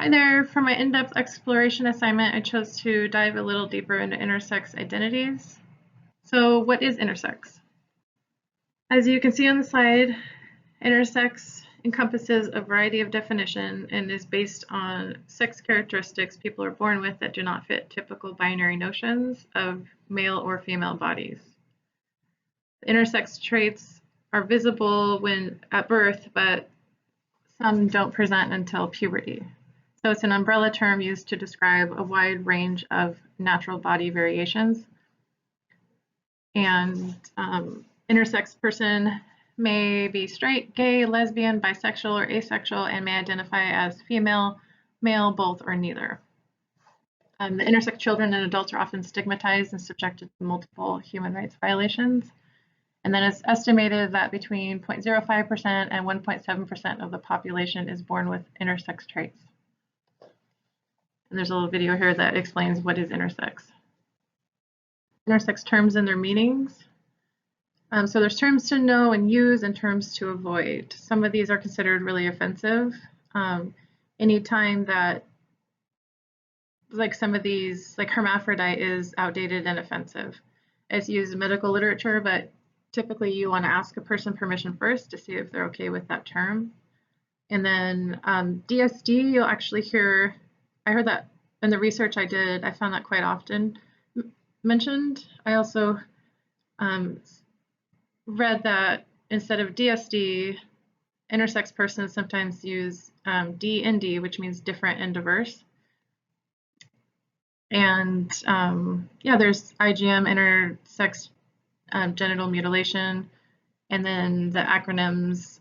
Hi there. For my in-depth exploration assignment, I chose to dive a little deeper into intersex identities. So what is intersex? As you can see on the slide, intersex encompasses a variety of definition and is based on sex characteristics people are born with that do not fit typical binary notions of male or female bodies. The intersex traits are visible when at birth, but some don't present until puberty. So it's an umbrella term used to describe a wide range of natural body variations. And intersex person may be straight, gay, lesbian, bisexual, or asexual, and may identify as female, male, both, or neither. The intersex children and adults are often stigmatized and subjected to multiple human rights violations. And then it's estimated that between 0.05% and 1.7% of the population is born with intersex traits. And there's a little video here that explains what is intersex. Intersex terms and their meanings. So there's terms to know and use and terms to avoid. Some of these are considered really offensive. Anytime that, like some of these, like hermaphrodite is outdated and offensive. It's used in medical literature, but typically you want to ask a person permission first to see if they're okay with that term. And then DSD, you'll actually hear, I heard that in the research I did, I found that quite often mentioned. I also read that instead of DSD, intersex persons sometimes use DND, which means different and diverse. And yeah, there's IGM, intersex genital mutilation, and then the acronyms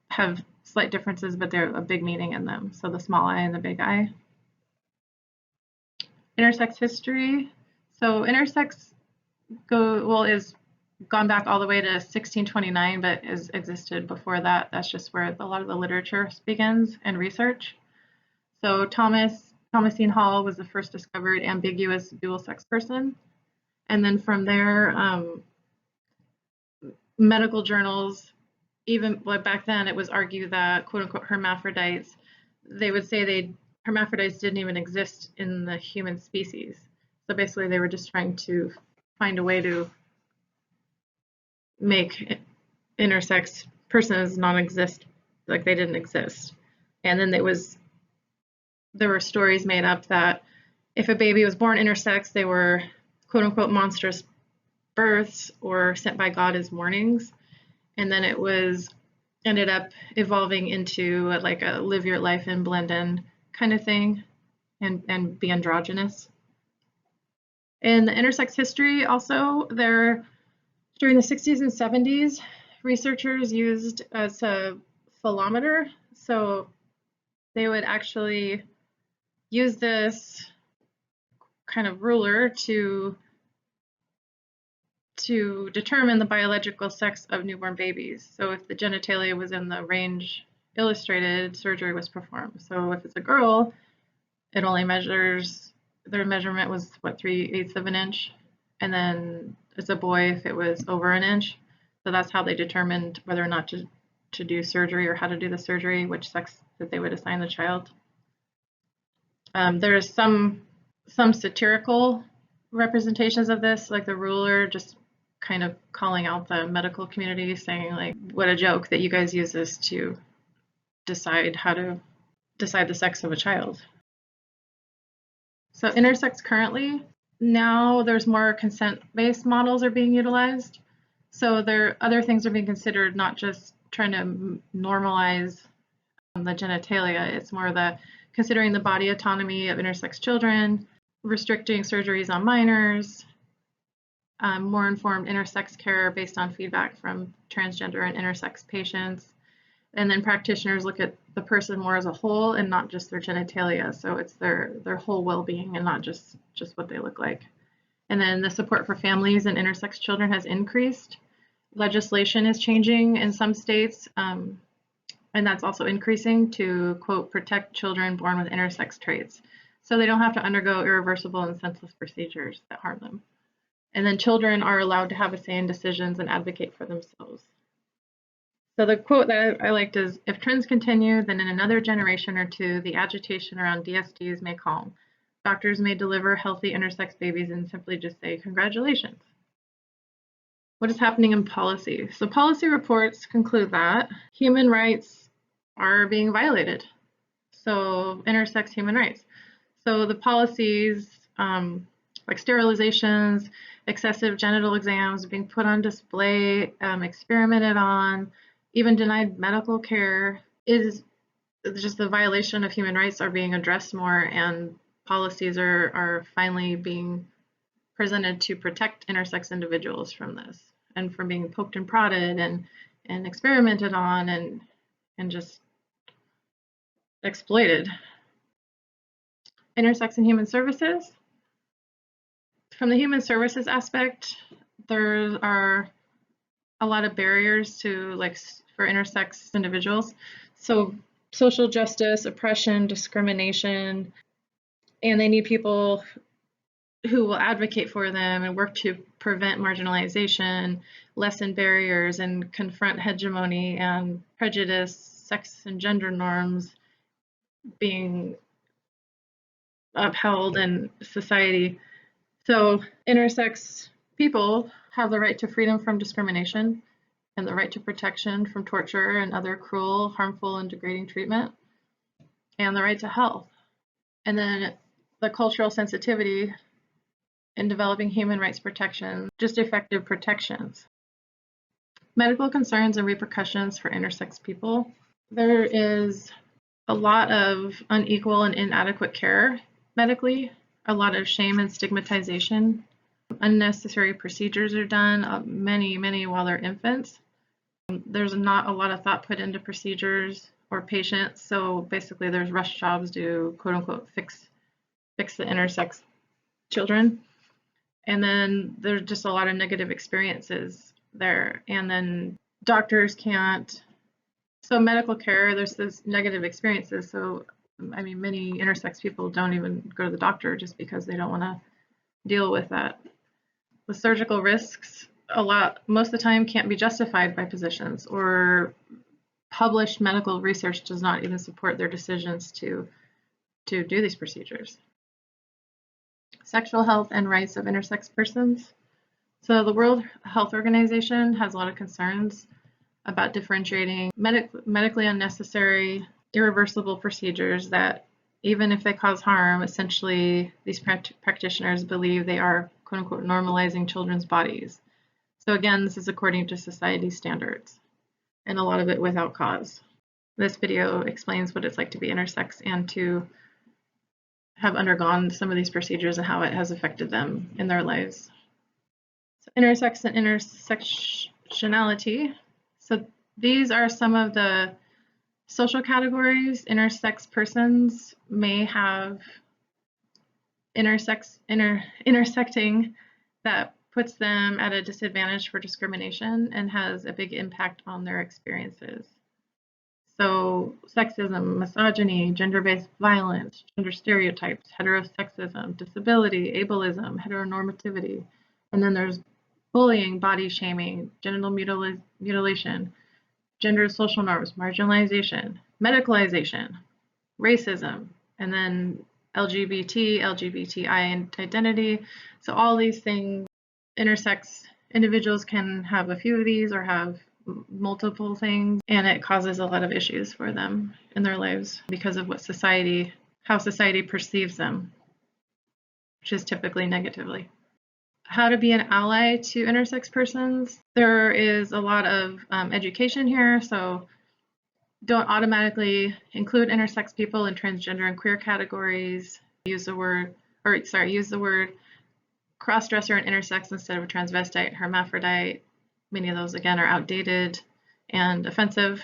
have slight differences, but they're a big meaning in them. So the small I and the big I. Intersex history. So intersex is gone back all the way to 1629, but has existed before that. That's just where a lot of the literature begins and research. So Thomasine Hall was the first discovered ambiguous dual sex person. And then from there, medical journals, even back then, it was argued that quote unquote hermaphrodites, they would say hermaphrodites didn't even exist in the human species. So basically they were just trying to find a way to make intersex persons non-exist, like they didn't exist. And then there were stories made up that if a baby was born intersex, they were quote unquote monstrous births or sent by God as warnings. And then it ended up evolving into like a live your life and blend in kind of thing and be androgynous. In the intersex history also, during the 60s and 70s, researchers used as a philometer. So they would actually use this kind of ruler to determine the biological sex of newborn babies. So if the genitalia was in the range illustrated, surgery was performed. So if it's a girl, it only their measurement was what, 3/8 of an inch. And then it's a boy if it was over an inch. So that's how they determined whether or not to do surgery or how to do the surgery, which sex that they would assign the child. There's some satirical representations of this, like the ruler just kind of calling out the medical community, saying like, what a joke that you guys use this to decide the sex of a child. So intersex currently, now there's more consent-based models are being utilized. So other things are being considered, not just trying to normalize the genitalia. It's more considering the body autonomy of intersex children, restricting surgeries on minors, more informed intersex care based on feedback from transgender and intersex patients. And then practitioners look at the person more as a whole and not just their genitalia. So it's their whole well-being and not just what they look like. And then the support for families and intersex children has increased. Legislation is changing in some states, and that's also increasing to, quote, protect children born with intersex traits. So they don't have to undergo irreversible and senseless procedures that harm them. And then children are allowed to have a say in decisions and advocate for themselves. So the quote that I liked is, "If trends continue, then in another generation or two, the agitation around DSTs may calm. Doctors may deliver healthy intersex babies and simply just say, congratulations." What is happening in policy? So policy reports conclude that human rights are being violated. So intersex human rights. So the policies, like sterilizations, excessive genital exams being put on display, experimented on, even denied medical care, is just the violation of human rights are being addressed more, and policies are finally being presented to protect intersex individuals from this and from being poked and prodded and experimented on and just exploited. Intersex and human services. From the human services aspect, there are a lot of barriers to for intersex individuals. So social justice, oppression, discrimination, and they need people who will advocate for them and work to prevent marginalization, lessen barriers, and confront hegemony and prejudice, sex and gender norms being upheld in society. So intersex people have the right to freedom from discrimination and the right to protection from torture and other cruel, harmful, and degrading treatment, and the right to health. And then the cultural sensitivity in developing human rights protection, just effective protections. Medical concerns and repercussions for intersex people. There is a lot of unequal and inadequate care medically, a lot of shame and stigmatization. Unnecessary procedures are done, many while they're infants. There's not a lot of thought put into procedures or patients, so basically there's rush jobs to quote unquote fix the intersex children. And then there's just a lot of negative experiences there. And then doctors can't, so medical care, there's this negative experiences. So, I mean, many intersex people don't even go to the doctor just because they don't want to deal with that. The surgical risks, most of the time can't be justified by physicians, or published medical research does not even support their decisions to do these procedures. Sexual health and rights of intersex persons. So the World Health Organization has a lot of concerns about differentiating medically unnecessary, irreversible procedures that, even if they cause harm, essentially these practitioners believe they are quote unquote normalizing children's bodies. So again, this is according to society standards, and a lot of it without cause. This video explains what it's like to be intersex and to have undergone some of these procedures and how it has affected them in their lives. So intersex and intersectionality. So these are some of the social categories. Intersex persons may have intersecting that puts them at a disadvantage for discrimination and has a big impact on their experiences. So sexism, misogyny, gender-based violence, gender stereotypes, heterosexism, disability, ableism, heteronormativity. And then there's bullying, body shaming, genital mutilation, gender social norms, marginalization, medicalization, racism, and then LGBT, LGBTI identity. So all these things, intersex individuals can have a few of these or have multiple things, and it causes a lot of issues for them in their lives because of how society perceives them, which is typically negatively. How to be an ally to intersex persons. There is a lot of education here, so don't automatically include intersex people in transgender and queer categories. Use the word crossdresser and intersex instead of a transvestite, hermaphrodite. Many of those, again, are outdated and offensive.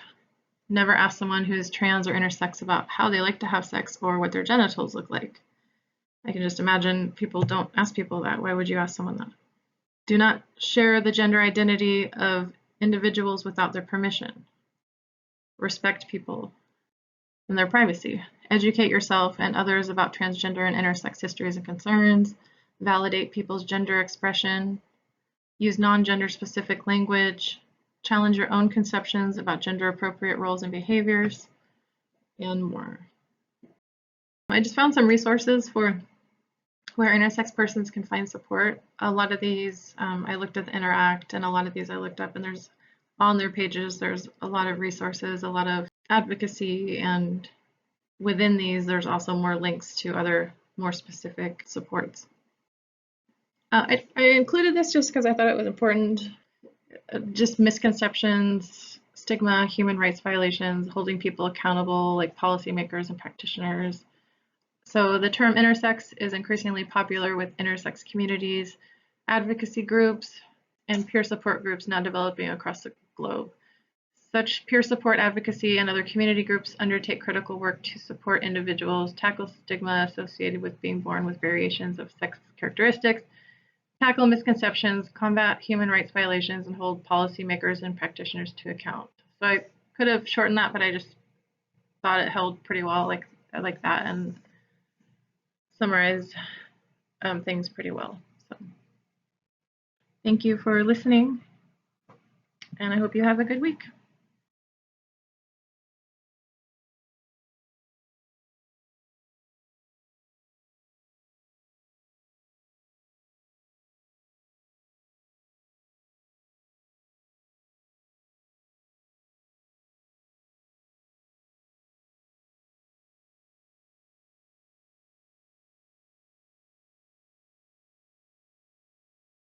Never ask someone who's trans or intersex about how they like to have sex or what their genitals look like. I can just imagine people don't ask people that. Why would you ask someone that? Do not share the gender identity of individuals without their permission. Respect people and their privacy. Educate yourself and others about transgender and intersex histories and concerns. Validate people's gender expression. Use non-gender specific language. challenge your own conceptions about gender-appropriate roles and behaviors, and more. I just found some resources for where intersex persons can find support. A lot of these, I looked at the Interact, and a lot of these I looked up, and there's on their pages, there's a lot of resources, a lot of advocacy, and within these, there's also more links to other more specific supports. I included this just because I thought it was important. Just misconceptions, stigma, human rights violations, holding people accountable, like policymakers and practitioners. So the term intersex is increasingly popular with intersex communities, advocacy groups, and peer support groups now developing across the globe. Such peer support advocacy and other community groups undertake critical work to support individuals, tackle stigma associated with being born with variations of sex characteristics, tackle misconceptions, combat human rights violations, and hold policymakers and practitioners to account. So I could have shortened that, but I just thought it held pretty well like that and summarized things pretty well. So thank you for listening, and I hope you have a good week.